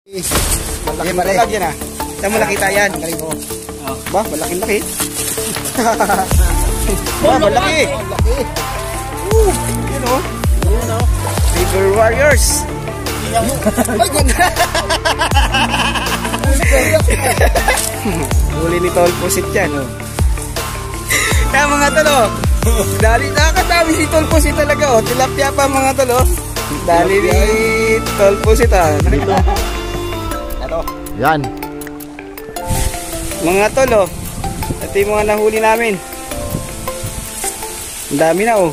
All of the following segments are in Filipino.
Malaki malag yan ah. Saan mo nakita yan? Galing ko. Ba, malaking laki. Ba, malaki. Yun o. River Warriors. Ay, ganda. Huli ni Tol Pusit yan o. Kaya mga tol o. Dali, nakakatabi si Tol Pusit talaga o. Tilapia pa mga tol o. Dali ni Tol Pusit ah. Ano? Yan. Mga tol oh. Ito yung mga nahuli namin. Ang dami na oh.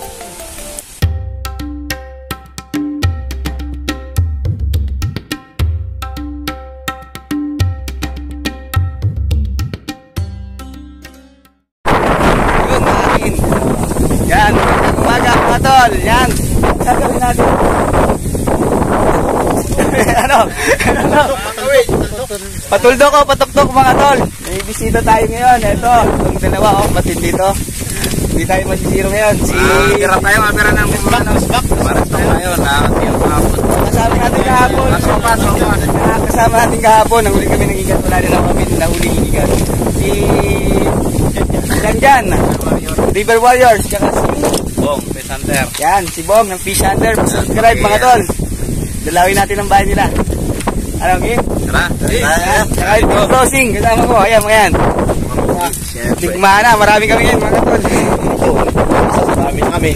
Yun namin. Yan. Umaga mga tol. Yan. Gagawin natin. Ano? Patuldo ko, patuktok mga tol. May bisita tayo ngayon. Ito, itong dalawa, oh, patin dito. Hindi tayo masisiro ngayon. Tira tayo, mapira ng bisbak. Paras tayo ngayon, nakakatiyang kahapon. Kasama natin kahapon. Kasama natin kahapon. Nahuli kami ng igat. Wala rin ako kami nahuli ng igat. Si Janjan, River Warriors. Tsaka si Bong, Fish Hunter. Yan, si Bong ng Fish Hunter. Subscribe mga tol. Dalawin natin ang bahay nila. Ano, Kim? Tara. Saka yung crossing, kasama ko. Ayan, mga yan. Tigmana, marami kami yan, mga tol. Marami na kami.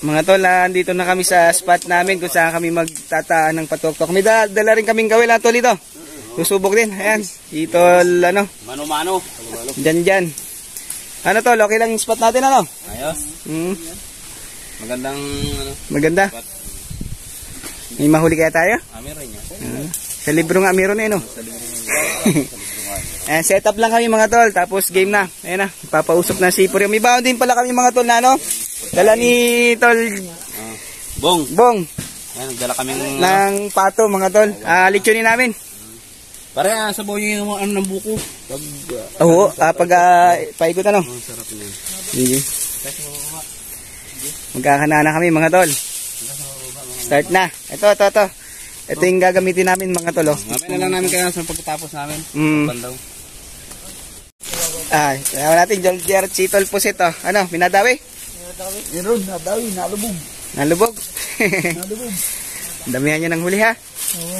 Mga tol, andito na kami sa spot namin kung saan kami magtataan ng patok-tok. May dala rin kaming gawin, tol, ito. Susubok din. Ayan, itol, ano. Mano-mano. Dyan. Ano tol, okay lang yung spot natin, ano? Ayos. Magandang, ano. Maganda. Spot. May mahuli kaya tayo? Meron niya. Sa libro nga, meron eh, no? Ayan, set up lang kami mga tol, tapos game na. Ayan na, papausok na si Puryo. May baon din pala kami mga tol na, ano? Dala ni tol Bong. Ayan, nagdala kami ng pato mga tol. Lechonin namin. Para sa buo yung ano ng buko. Oo, pag paikot ano. Sarap niyan. Sige. Magkakanana kami mga tol. Start na. Ito. Ito yung gagamitin namin mga tol. Mamaya na lang namin kaya sa pagkatapos namin. Bandaw. Kaya natin Jolger Chitol Pusit oh. Ano, minadawi? Meron, nadawi, nalubog. Nalubog. Damihan niya ng huli ha. Oo.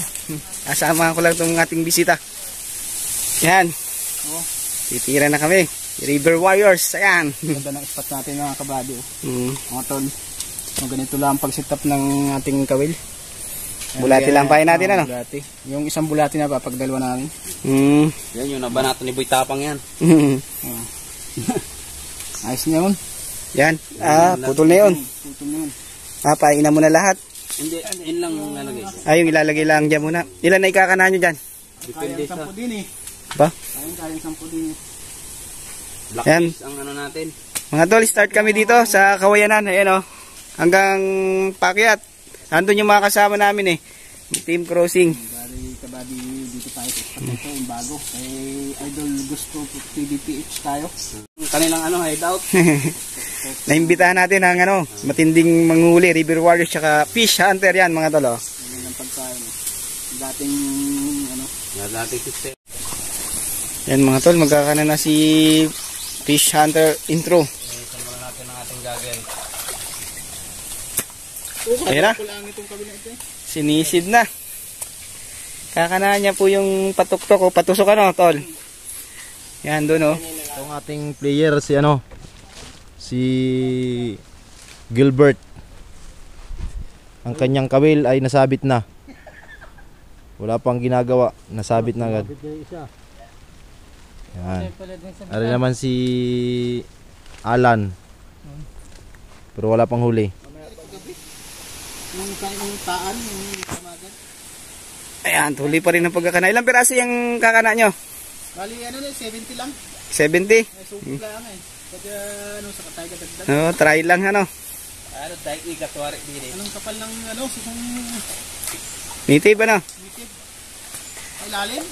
Asama ko lang itong ating bisita. Yan. Titira na kami. River Warriors. Ayan. Ganda ng spot natin mga kabady. Mga tol. Ganito lang pag-set up ng ating kawil. Bulati lang pahin natin ano? Bulati. Yung isang bulati na ba pag dalawa namin. Yan yung nabanato ni Boy Tapang yan. Ayos niya yun. Yan. Putol na yun. Painan mo na lahat. Hindi, yun lang nalagay. Yung ilalagay lang dyan muna. Ilan na ikakanahan nyo dyan? Depende sa... din eh. Ba? Kayang 10 din eh. Black Yan. fish ang ano natin. Mga tol, start kami dito sa Kawayanan. Ayan o. Hanggang pakyat. Nandun yung mga kasama namin eh. Team crossing. Kabady dito tayo sa spot ito. Yung bago. Kay Idol Gusto PDPH tayo. Kanilang ano, hideout. Naimbitahan natin ang ano, matinding manghuli, River Warriors, tsaka Fish Hunter yan mga tol. Yan ang pagkain. Dating ano. Dating system. Yan mga tol, magkakanan na si Fish Hunter intro. Isan muna natin ang ating gagawin. Ayan na. Sinisid na. Kakanahan niya po yung patuktok o patusok ano tol. Yan doon oh. Itong ating player si ano, si Gilbert. Ang kanyang kawil ay nasabit na. Wala pang ginagawa, nasabit na agad. Yan. Ari naman si Alan. Pero wala pang huli. Yung taan, yung kamagan. Ayan, huli pa rin ang pagkakana. Ilang piraso yung kakana nyo? Bali, 70 lang. 70? May suki lang Pag sa katay ka dagdag. No, try lang ano. Dahil ikatwari dito. Anong kapal ng susong Native ano? native? Ay, lalim?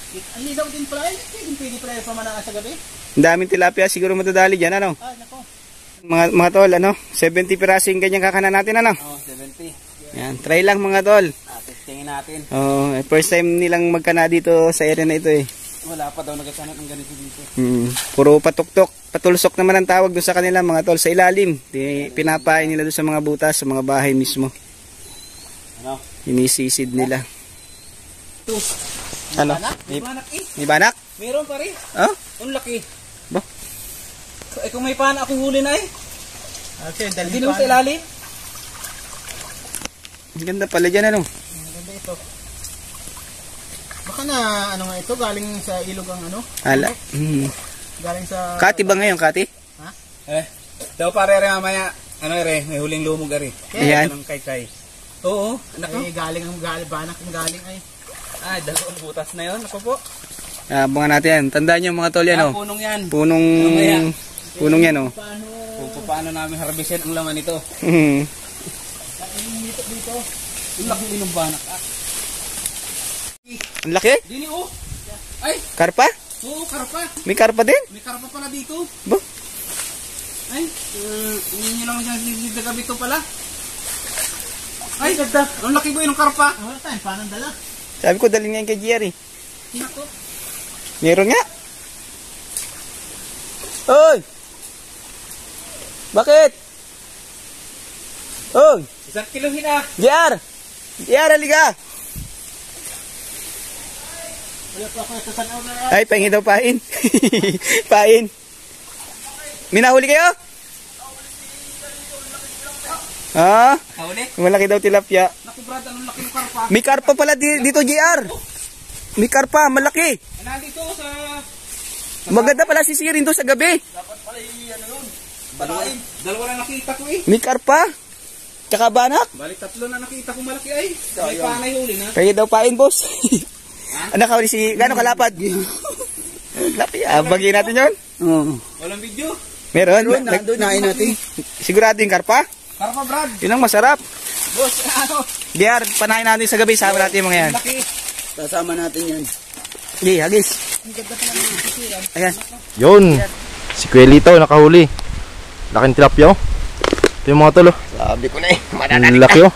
Ang lisaw din pala pwede pala pamanaan sa gabi. Ang daming tilapia, siguro matadali dyan ano. Ah, nako. Mga tol, ano? 70 piraso yung ganyang kakana natin ano. 70. Yan, try lang mga tol. Tingin natin. First time nilang magkana dito sa area na ito eh. Wala pa daw nagkasanat ng ganito dito. Puro patuktok, patulsok naman ang tawag doon sa kanila mga tol, sa ilalim. Pinapain nila doon sa mga butas, sa mga bahay mismo. Ano? Inisisid nila. Ano? May panak May banak? Meron pa rin. Oh? Ang laki. Ba? Kung may panak akong huli na Okay, Hindi naman sa ilalim. Ang ganda pala dyan ano. Maganda ito. Baka na ano nga ito, galing sa ilog ang ano? Ala. Galing sa... Kati ba ngayon, Kati? Ha? Daw pare mamaya. May huling lumog ari. Ayan. Ng kay. Oo, anak ko. Ay, galing ang banak ang galing ay. Ay, dalawang butas na yun. Ako po. Abangan natin yan. Tandaan nyo mga tol yan oh. Punong yan. Punong yan oh. Kung paano namin harbisin ang laman nito. Dito. Ang laki ng banak. Ang laki? Dini Ay! Karpa? Oo, karpa. May karpa din? May karpa pala dito. Ba? Ay, hindi lang siya sa gabi to pala. Ay, ganda. Ang laki ba yung karpa? Wala tayo, paano dala? Sabi ko dalhin nga yung kay Jerry. Nako. Meron nga. Oy! Bakit? Oy! 1 kilo hina. JR! JR, halika! Wala pa ako nasasanaw na. Ay, pahingi daw pain. Pain. May nahuli kayo? Ha? Huli? Malaki daw tilapia. Naku brad, anong laki ng karpa? May karpa pala dito, JR. May karpa, malaki. Nandito sa... Maganda pala sisirin doon sa gabi. Dapat pala yun. Dalawa na nakita ko eh. May karpa. Tsaka banak. Balik 3 na nakita ko malaki ay. May panay huli na. Kaya daw pain, boss. Ano ka si gano'ng kalapad? Lapi, bagay natin yun. Walang video. Meron. Nain natin. Sigurado yung karpa. Karpa brad. Yun ang masarap. Boss, ano? JR, panahin natin sa gabi. Sama natin yung mga yan. Laki. Kasama natin yan. Okay, hagis. Ayan. Yun. Si Kuelito nakahuli. Laking tilapia oh. Ito yung mga tol oh. Sabi ko na eh. Ang laki oh.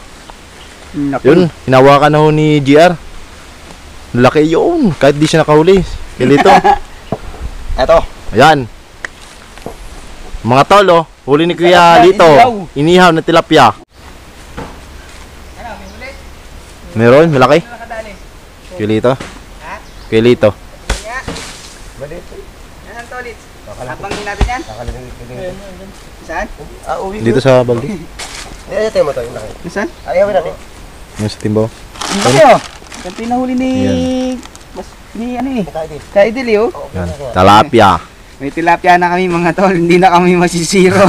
Yun, hinawakan na ho ni GR. Laki yun. Kahit di siya nakahuli. Kuelito. Eto. Ayan. Mga tol oh. Huli ni Kuya Lito. Inihaw na tilapia. Meron, malaki. Kuelito. Kuelito. Yan, tolit. Kapangin natin yan. Saan? Dito sa balde. Saan? Yung sa timbaw. Ano kayo? Yung pinahuli ni... Ni ano eh? Kaidil eh oh. Yan. Tilapia. May tilapia na kami mga tol. Hindi na kami masisiro.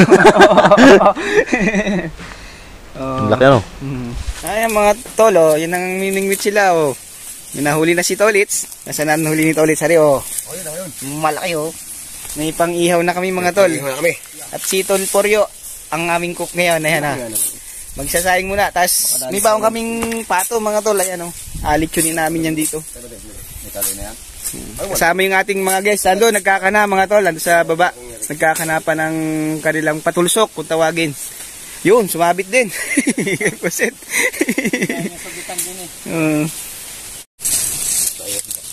Ang laki ano? Ayan mga tol oh. Yan ang mimingwit sila oh. Minahuli na si Tolits. Nasaan na huli ni Tolits? Hari oh. Malaki oh. May pang-ihaw na kami mga tol. At si Tol Poryo ang aming cook ngayon. Ayan ha. Magsasayang muna. Tapos may baong kaming pato mga tol. Ayan oh. Alitunin namin yan dito. Kasama yung ating mga guests. Ando nagkakana mga tol. Ando sa baba. Nagkakana pa ng kanilang patulsok kung tawagin. Yun, sumabit din. Kusit.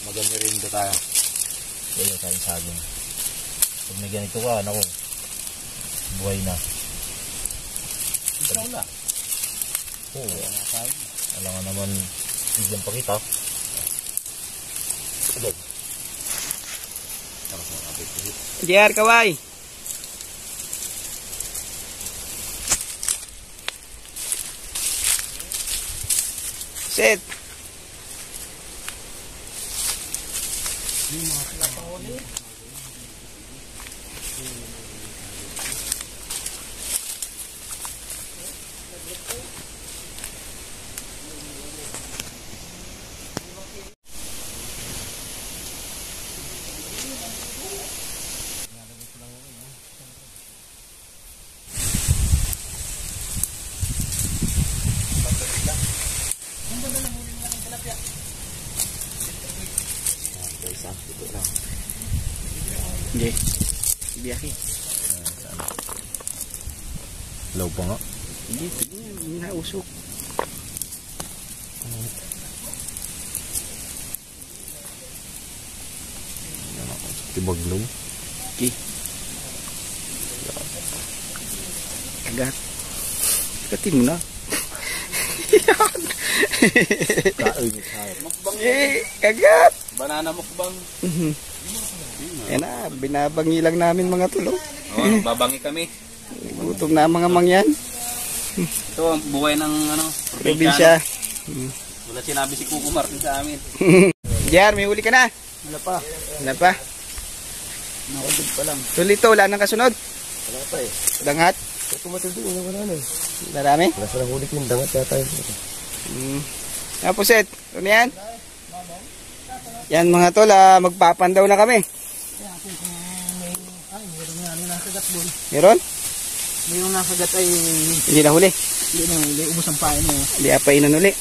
Maganda rin dito tayo. Kaya tayong saging. Pag may ganito ka, naku, buhay na. Ikaw na. Oo. Alam nga naman, bigyan pa kita. JR, kaway. Set. Hindi. Biyahe. Low pa nga. Hindi, hindi na usok. Tibag low. Okay. Kagat. Kagatin mo na. Kagat. Banana mukbang. Yan na, binabangi lang namin mga tulong. Oh, babangi kami. Gutom na mga mangyan. Ito ang buhay ng Probinsya. Wala sinabi si Kuko Martin sa amin. Jar, may huli ka na. Wala pa. Wala pa. Nakudod pa lang. Tulito, wala nang kasunod. Wala pa eh. Dangat. Ito matulog, wala na eh. Marami. Wala silang huli yung dangat yata yun. Tapos set. Ano yan? Yan mga tol, magpapandaw na kami. Ay, meron nga nakagat doon. Meron? Mayroong nakagat ay Hindi na huli. hindi na huli. Ubus ang pain mo. Hindi pa inanuli.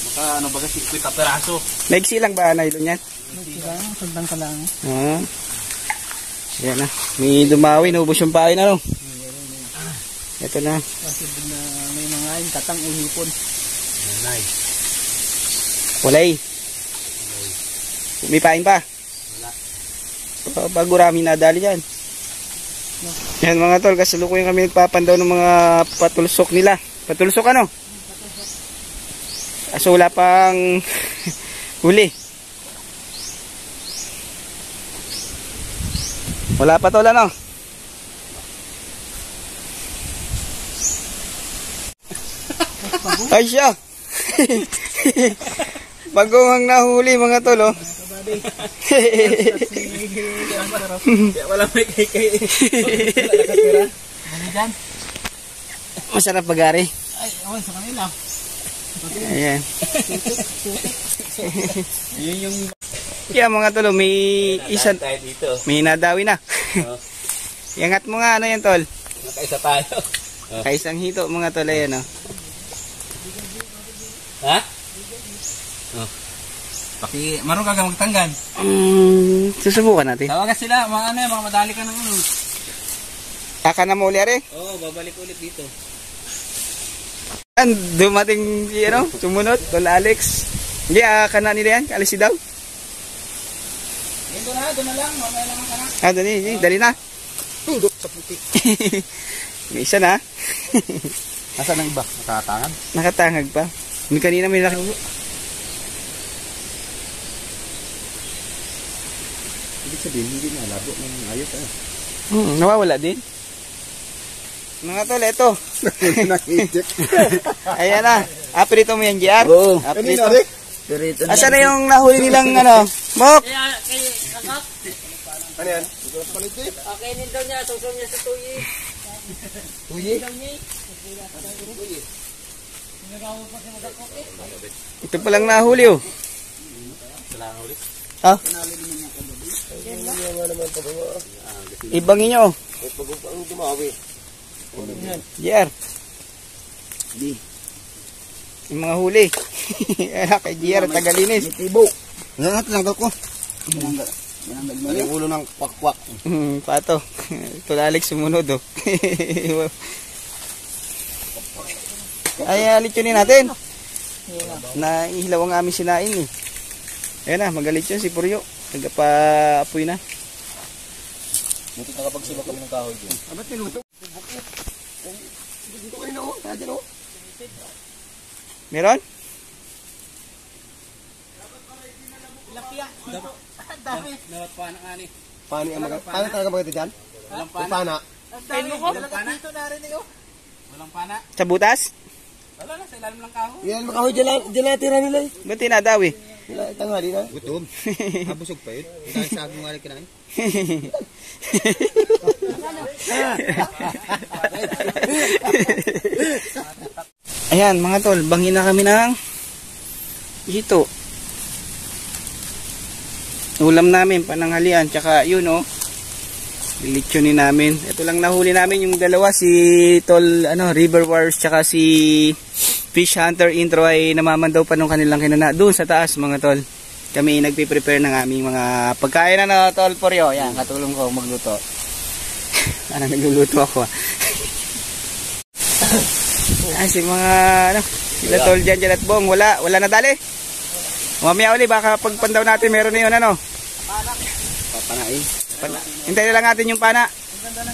Maka ano ba kasi 50 peraso. Naigsi lang ba nailon yan? Sundang ka lang. Ah. Yan na. May dumawi, naubos yung pain ano. Ito na. Kasi na may mga katang uhipon. Nice. Walay. May pain pa? Wala. Bago rami nadali yan. Yan mga tol, kasalukuyan kami nagpapandaw ng mga patulsok nila. Patulsok ano? Kaso wala pang huli. Wala pa tol ano? Ay siya. Bagong ang nahuli mga tol oh. Kaya wala may kay. Ano dyan? Masarap bagari. Ay, awan sa kanila. Ayan. Yun yung Kaya mga tol, may isa, tayo dito. may nadawi na. Iangat mo nga ano yan tol. Nakaisa tayo. Kaisang hito mga tol ayan oh. Ha? Oh. Paki, marunong ka magtanggan. Susubukan natin. Tawagan sila, mga ano yan, mga madali ka ng ano. Aka na mo uli are. Oo, babalik ulit dito. Dumating si ano, sumunod, tol Alex. Hindi, aka na nila yan, kalisi daw. Dito na, doon na lang, mamaya lang ka na. Dali na. Tundok sa puti. May isa na. Nasaan ang iba? Nakatangan? Nakatangag pa. May kanina may laki. Ibig sabihin, hindi na labo ng ayos. Nawawala din. Mga tol, eto. Ayan na. Aprito mo yan, JR? Oo. Aprito. Pirito. Asan na yung nahuli nilang ano? Mok! Ano yan? Kainin daw niya, susum niya sa tuyi. Tuyi? Ito palang nahuli oh. Ha? Ibangin nyo. Pag-upang dumawi. JR. Yung mga huli. Anak kay JR, tagalinis. Tibo. Nangat lang ko. Yung ulo ng kwak-kwak. Pato. Ito na Alex sumunod oh. Ay, litsunin natin. Naihilaw ang aming sinain eh. Ayan na, magalit yun si Puryo. Nagpa-apoy na. Buti nakapagsiba kami ng kahoy dyan. Abat niluto. Dito kayo na o. Nadyan o. Meron? Dapat pa na ani. Paano talaga maganda dyan? Walang Pana. pana. Kain mo ko? Walang pana. Walang pana. Sa butas? Wala na, sa ilalim ng kahoy. Yan, makahoy dyan natira nila eh. Ba't tinadawi? Wala, tanghali na. Gutom. Abusog pa yun. Dahil sa aking nga kinain. Ayan mga tol, bangin na kami ng hito. Ulam namin, pananghalian, tsaka yun oh. Lilitsunin namin. Ito lang nahuli namin yung dalawa, si Tol River Wars tsaka si Fish Hunter Intro ay namamandaw pa nung kanilang kinana. Doon sa taas mga tol. Kami nagpe-prepare ng aming mga pagkain na Tol Poryo. Yan, katulong ko magluto. Nagluluto ako. Si mga sila Tol dyan at Bong. Wala na dali. Mamaya uli, baka pagpandaw natin meron na yun Papanain. Hintayin lang natin yung pana.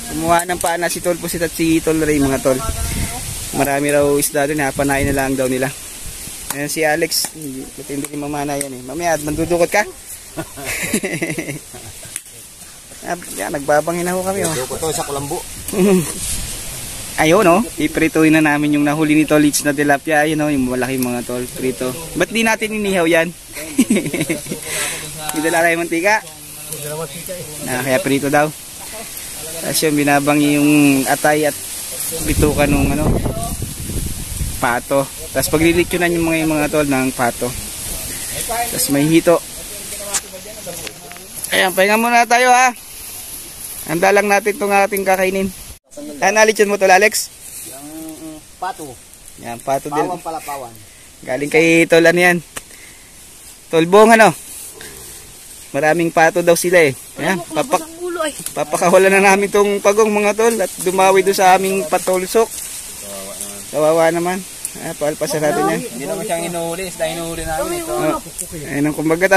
Kumuha ng pana si Tol Pusit at si Tol Ray mga tol. Marami raw isda doon, panain na lang daw nila. Ayan si Alex, hindi mamana yan eh. Mamaya mandudukot ka. Yan, nagbabangin na ho kami oh. Dukot to sa kulambo. Ayun oh, iprituin na namin yung nahuli ni Tol Litz na tilapia. Ayun oh, yung malaki mga tol, prito. Ba't di natin inihaw yan? Hindi dala tayo mantika. Kaya prito daw. Tapos yung binabangi yung atay at bitukan ng pato. Tapos paglilitsyonan yung mga tol ng pato. Tapos may hito. Ayan, pahinga muna tayo ha. Handa lang natin itong ating kakainin. Nalitsyon mo tol Alex? Yung pato. Yan, pato din. Pawan pala, pawan. Galing kay Tol yan. Tol Bong maraming pato daw sila eh. Ayan, papakawalan na namin tong pagong mga tol at dumawi doon sa aming patulsok. Kawawa naman. Paalpasan natin yan. Hindi naman siyang inuhuli, isda inuhuli namin ito. Ayun ang kumbagat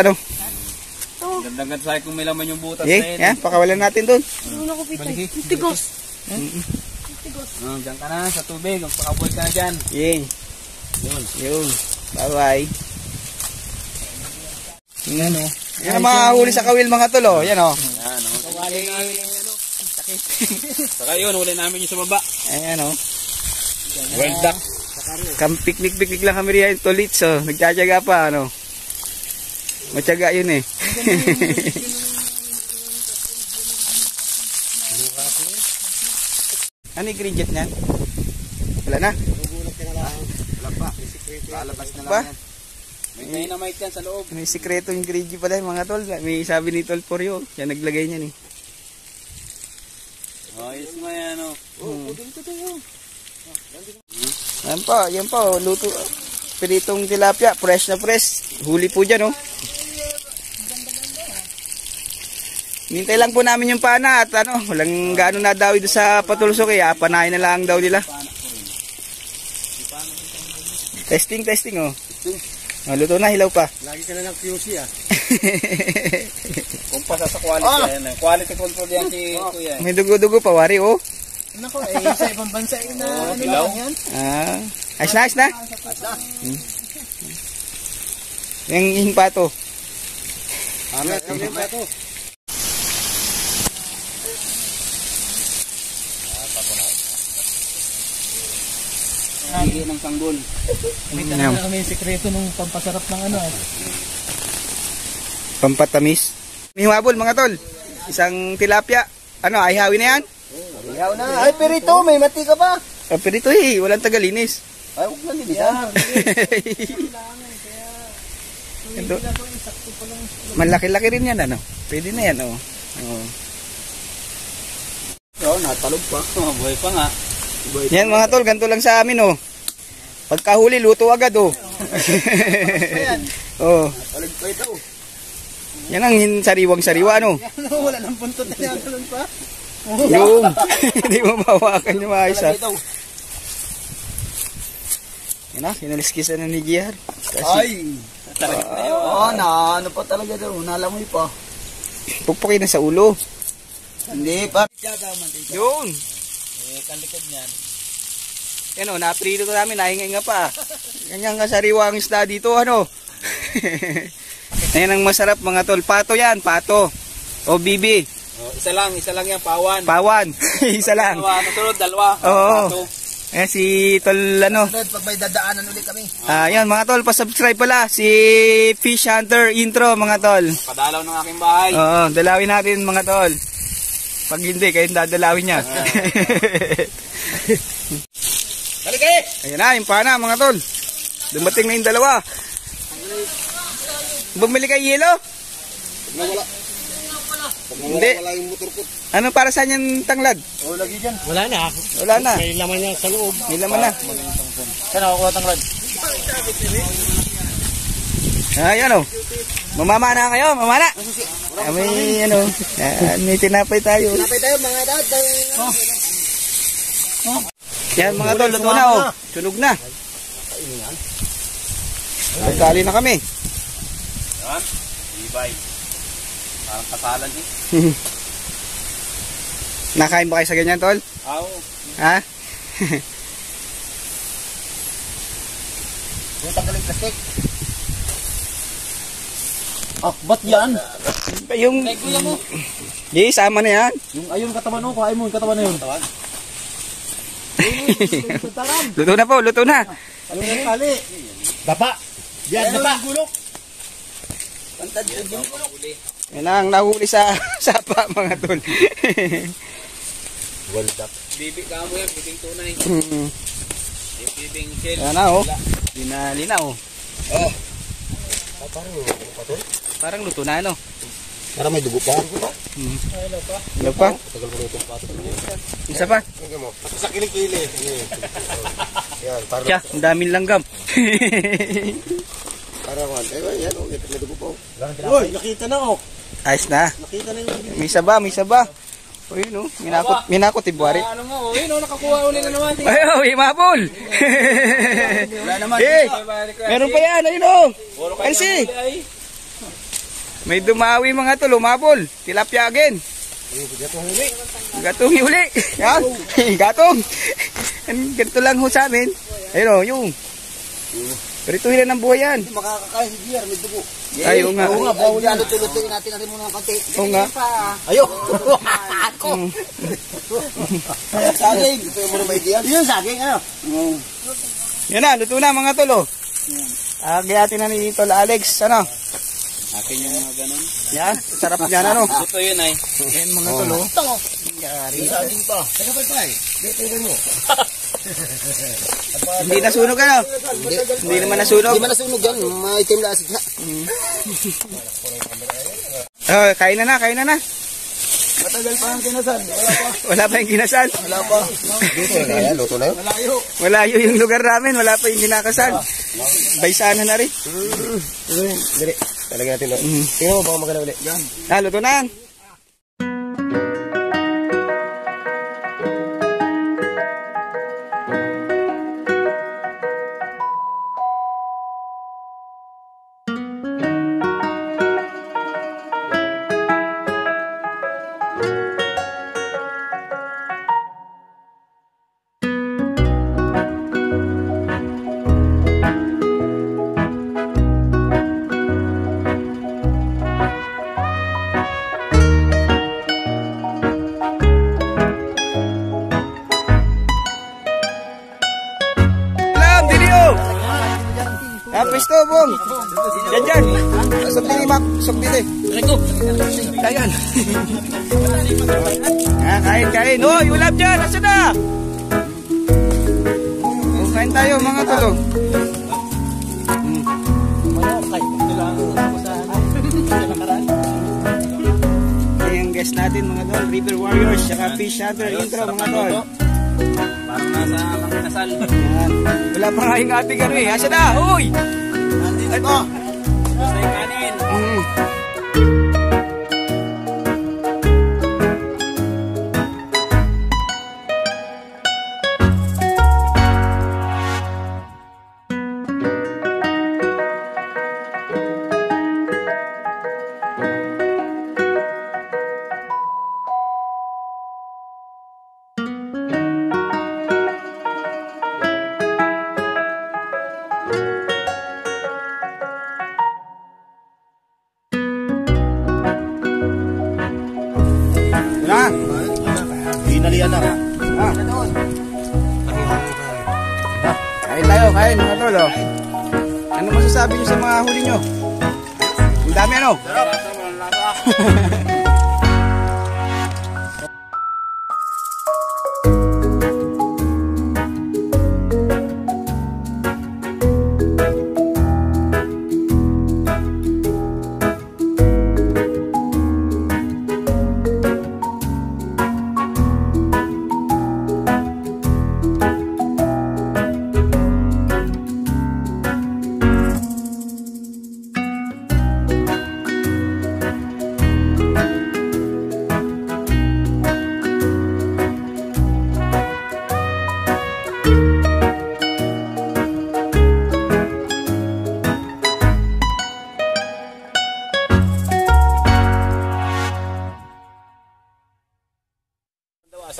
Gandang sa kung may laman yung butas na yun. Yan, pakawalan natin doon. Tigos. Diyan ka na sa tubig, pakabuhay ka na dyan. Yun. Bye-bye. Yan o. Yan ang mahuli sa kawil mga tol o. Yan o. Yan, saka yun, huli namin yung sa baba. Ayan o. Well duck. Piknik lang kami riyan Tol Litz o. Nagtsatsaga pa Matyaga yun eh. Ano yung green jet niyan? Wala na? Wala pa. Lalabas na lang yan. May dynamite yan sa loob. May sikreto yung green jet pala mga tol. May sabi ni Tol Poryo. Yan naglagay niyan eh. Ayos mo yan o. Yan pa luto. Piritong tilapia. Fresh na fresh. Huli po dyan Nintay lang po namin yung pana at walang gaano na daw doon sa patulsok panahin na lang daw nila. Testing luto na, hilaw pa. Lagi ka na ng QC Kumpasa sa quality yan. Quality control yan si Kuya. May dugo-dugo pa wari Nako, sa ibang bansa na hilaw. Ayos na. Yung pato. Yung pato. Hindi ng sanggol. May sikreto ng pampasarap ng Pampatamis. May humabol mga tol. Isang tilapia. Ayhawin na yan? Ihaw na. Ay, perito, may mati ka pa. Perito walang tagalinis. Ay, huwag lang linisan. Malaki-laki rin yan Pwede na yan Natalog pa. Buhay pa nga. Yan mga tol, ganito lang sa amin Pagkahuli, luto agad Talag pa ito. Yan ang sariwang-sariwa Wala nang puntot na yan pa. Yung hindi mo mawakan yung ayos Yan sinaliskisan na ni Giar. Ay! Ano pa talaga daw, nalamoy pa. Pupukay na sa ulo. Hindi pa. Yun. Kalikod niyan. Yan na-aprito ko namin, nahinga pa. Ganyan nga sariwa ang isda dito, Ayan ang masarap mga tol. Pato yan, pato. O bibi. Isa lang yan, pawan. Pawan. Isa lang. Nasunod, dalawa. Oo. Pato. Ayan si Tol ano. Pag may dadaanan ulit kami. Ayan mga tol, pa-subscribe pala si Fish Hunter Intro mga tol. Padalaw ng aking bahay. Oo, dalawin natin mga tol. Pag hindi, kayo dadalawin niya. Balik kayo! Ayan na, yung pana mga tol. Dumating na yung dalawa. Bumili kayo yelo? Wala. Hindi. Wala yung motor ko. Ano para saan yung tanglad? O, lagi dyan. Wala na. Wala na. May laman niya sa loob. May laman na. Saan ako kuha tanglad? Ayan o. Mamama na kayo, mamana. May ano, may tinapay tayo. Napay tayo mga dad. Yan mga tol, luto na o. Sunog na. Nagkali na kami. Yan. Ibay. Parang kasalan eh. Nakain ba kayo sa ganyan tol? Oo. Ha? Yung tanggalin plastic. Ah, ba't yan? Yung... Kuya mo. Di, sama na yan. Yung ayun katawan mo, kain mo yung katawan na yun. Katawan? Luto na po, luto na. Ayun yung kali. Dapa. Yan, dapa. Gulok. Yan ang nahuli sa sapa mga tol. Well dap. Bibi ka mo yan. Bibing tunay. Yung bibing shell. Yan na o. Dinali na o. Oh. Parang luto na ano. Para may dugo pa. Ano pa? Tagal mo ito. Isa pa. Tingnan mo. Sa kilikili. Yan, para Tiya, ang daming langgam. para man. Yan, oh, may dugo pa. Uy, nakita na oh. Ayos na. Nakita na yung May saba, may saba. O yun o, minakot tibwari. Ano nga, oh, yun, nakakuha uli na naman. Ay, oh, imapol. Wala naman. Eh, meron pa yan, ayun o. Elsie. May dumawi mga tol, umapol. Tilapia again. Gatong huli. Yan, gatong. Ganito lang ho sa amin. Ayun o, yung. Prituhin na ng buhay yan. makakakain si Gier, may dugo. Ay, oo nga. Oo nga, bawal yan. Lutuin natin muna ng konti. Oo nga. Ayo. Ako. Saging. Ito yung muna may diyan. Yun, saging, ano? Yan na, luto na mga tol o. Gayatin na ni Tol Alex, ano? Akin yung mga ganun. Yan, sarap yan ano. Ito yun ay. Yan mga tol o. Saging pa. Teka pa pa eh. Tingnan mo. Hindi nasunog ano? Hindi naman nasunog. Hindi man nasunog yan. Maitim na asid. Oh, kain na, kain na. Matagal pa ang kinasal. Wala pa yung kinasal. Wala pa. Dito na yan. Luto na yun. Malayo. Malayo yung lugar namin, wala pa yung kinakasal. Baysana na rin. Dali. Talagyan natin. Tingnan mo baka magana ulit. Yan. Luto na yan. Pwesto, Bong. Yan. Sok dito, Bang. Sok dito. Ayan. Kain. Hoy, ulap dyan. Asa na? Kain tayo, mga tulong. Yung guest natin, mga tol. River Warriors, saka Fish Hunter Intro, mga tol. Parang nasa kinasal. Yan. Wala pa nga yung ating ano eh. Asa na? Uy! Ito. Gusto yung kanin. kain mga tol, oh. Ano masasabi nyo sa mga huli nyo? Ang dami ano?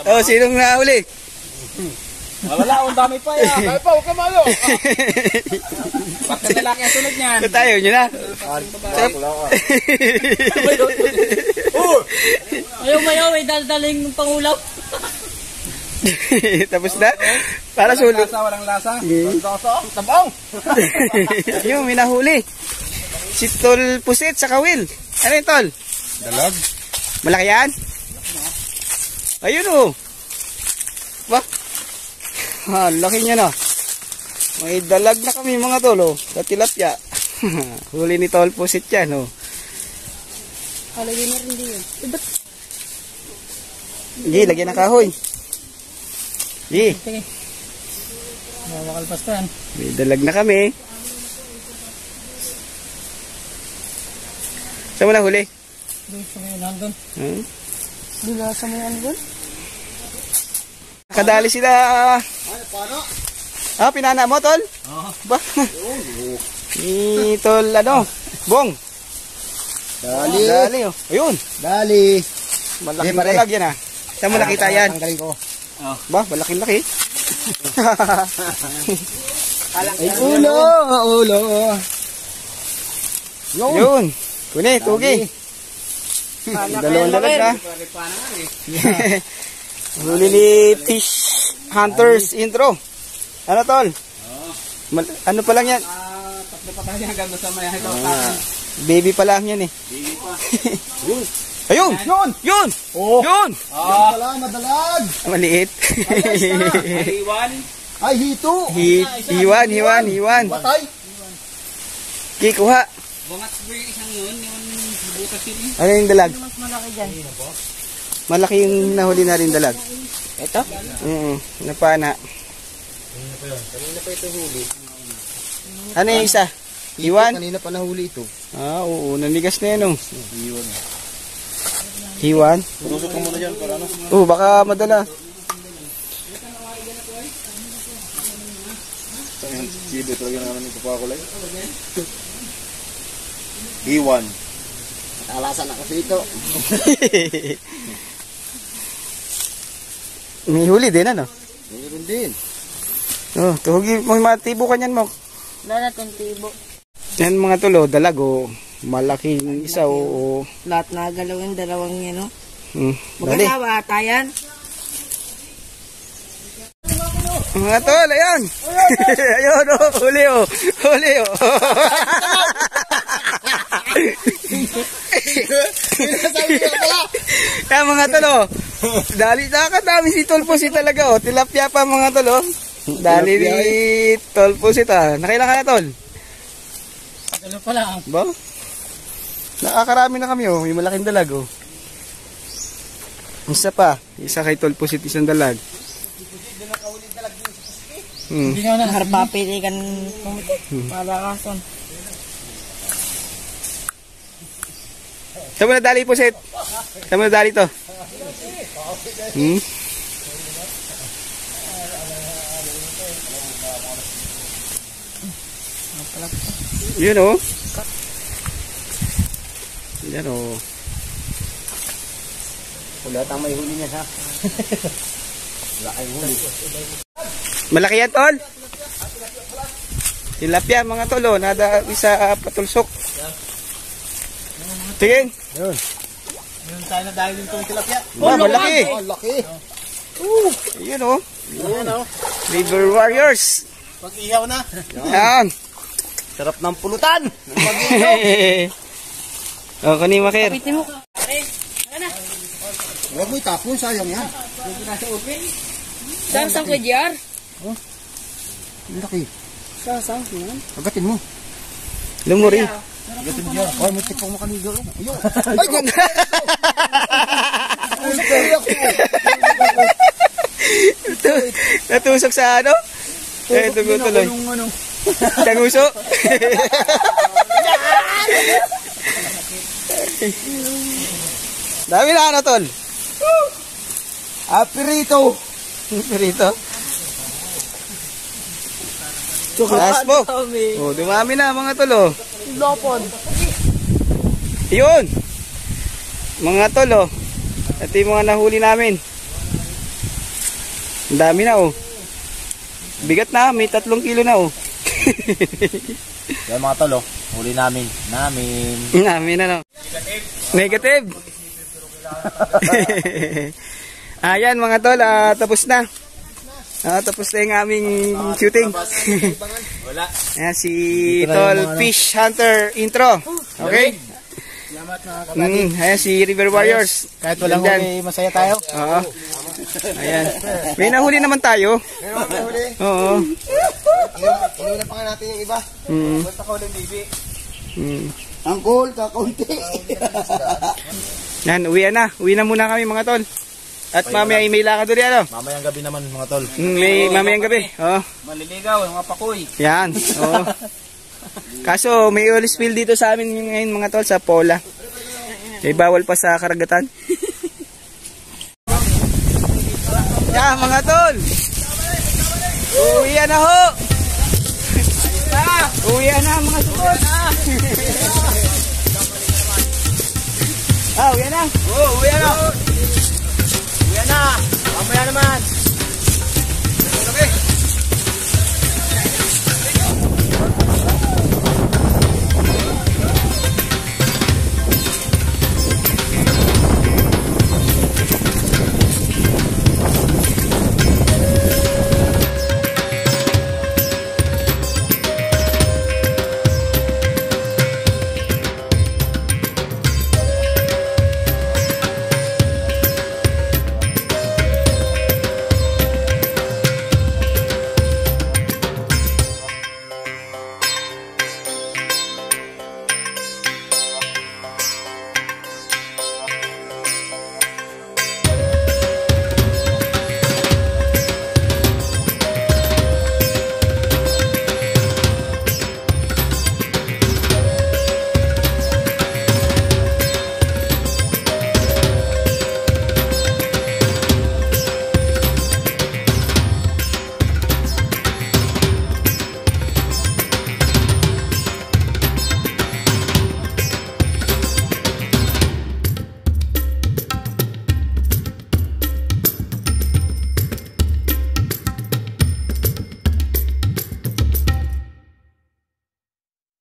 Oh, sinong nahuli? Wala, ang dami pa yan. Dami pa, huwag ka malo. Bakit lalaki ang sunod niyan? Ito tayo, nyo na. Ayaw, may daldaling pangulaw. Tapos na? Para sulo. Walang lasa. Tabang. Yung, may nahuli. Si Tol Pusit sa Kawil. Ano yun, Tol? Dalag. Malaki yan? Ayun, oh. Ba? Ha, laki niya na. May dalag na kami mga tol, oh. Sa tilapia. Huli ni Tol Pusit yan, oh. Halagyan na rin din yun. Sige, lagyan ng kahoy. Sige. Sige. Mawakalpas pa yan. May dalag na kami. Saan mo na huli? Doon sa may nandun. Hmm? Sa may nandun? Nakadali sila. Ah, pinana mo, Tol? Oo. Ba? Ni Tol, ano? Bong. Dali, oh. Ayun. Dali. Malaking dalag yan, ah. Saan mo nakita yan? Tanggalin ko. Ba, malaking laki. Ay, ulo. Yun. Kuni, tugi. Dalawang dalag na. Huli ni Fish Hunters intro. Ano, Tol? Ano pa lang yan? Tatlo pa tayo hanggang sa may ito. Baby pa lang yan, eh. Baby pa. Ayun! Yun! Oh. Yun! Madalag. Maliit. Iwan. Ay, hito. Hiwan. Patay. Okay, kuha. Bungat mo yung isang yun. Yung butas yun. Ano yung dalag? Mas malaki dyan. Malaki yung nahuli na rin dalag. Ito? Napana. Kanina pa ito huli. Ano yung isa? Hiwan? Kanina pa nahuli ito. Ah, oo. Nanigas na yan, oh. Hiwan. Hiwan? Tusok ka muna dyan para ano. Oo, baka madala. Sibo talaga naman yung papakulay. Hiwan. Alasan ako dito. May huli din, ano? Meron din. Oh, tuhugi mo, matibukan yan mo. Wala natin tibo. Yan mga tulo, dalag, oh. Malaking isa, oh. Lahat na galawin, dalawang yan, no? Dali. Magkasawa ata yan. Mga tol, ayan. Ayun, oh. Huli, oh. Huli, oh. Kaya mga tol, oh. Dali, nakakadami si Tol Pusit talaga, oh. Tilapia pa mga tol, oh. Dali ni Tol Pusit, ah. Nakailan ka na, Tol? Ano pa lang? Ba? Nakakarami na kami, oh. May malaking dalag, oh. Isa pa. Isa kay Tol Pusit, isang dalag. Hindi nga na harpapili kan malakason. Saan mo na dali, Pusit? Saan mo na dali to? Yun, oh. Yan, oh. Wala tang may huli niya, ha? Wala kayong huli. Malaki yan, Tol. Tilapia, mga tol, oh. Nada isa patulsok. Tingin. Yun. Yun tayo na dahil yung tilapia. Wow, malaki. Oh, laki. Yun, oh. Yun, oh. River Warriors. Pag-ihaw na. Yan. Sarap ng pulutan. O, kunin Maker. Kapitin mo. Huwag mo itapon, sayang yan. Saan ko, JR? Ang laki. Saan yan? Agatin mo. Lumuri. Agatin mo dyan. Ay, may tikpang makanigo. Ayun. Natusok sa ano? Eh, tuloy. Tanguso. Dami na ano, tol? Apirito. Perito. Taas mo. Oh, dumami na mga tol, oh. Lopon. Yun. Mga tol, oh. Ito yung mga nahuli namin. Ang dami na, oh. Bigat na, may 3 kilo na, oh. Yan mga tol, huli namin. Namin, ano. Negative. Ayan mga tol, tapos na. Tapos na yung aming shooting. Wala. Ayan si Tol Fish Hunter intro. Okay? Salamat mga kapatid. Ayan si River Warriors. Kahit walang Nandyan. huli, masaya tayo. Oo. Ayan. May nahuli naman tayo. Meron may huli. Oo. Inuuna pa nga natin yung iba. Basta ko ulit, baby. Ang cool, kakaunti. Yan, uwi na. Uwi na muna kami mga tol. At mamaya may lakad ulit, ano? Mamayang gabi naman mga tol. May mamayang gabi. Oo. Maliligaw, yung mga pakoy. Yan. Oo. Kaso may oil spill dito sa amin ngayon mga tol sa Pola. Eh bawal pa sa karagatan. Yan mga tol. Uwi na ho. Uwi na mga supot. Uwi na. Oo, uwi na. Uwi na. Mamaya naman.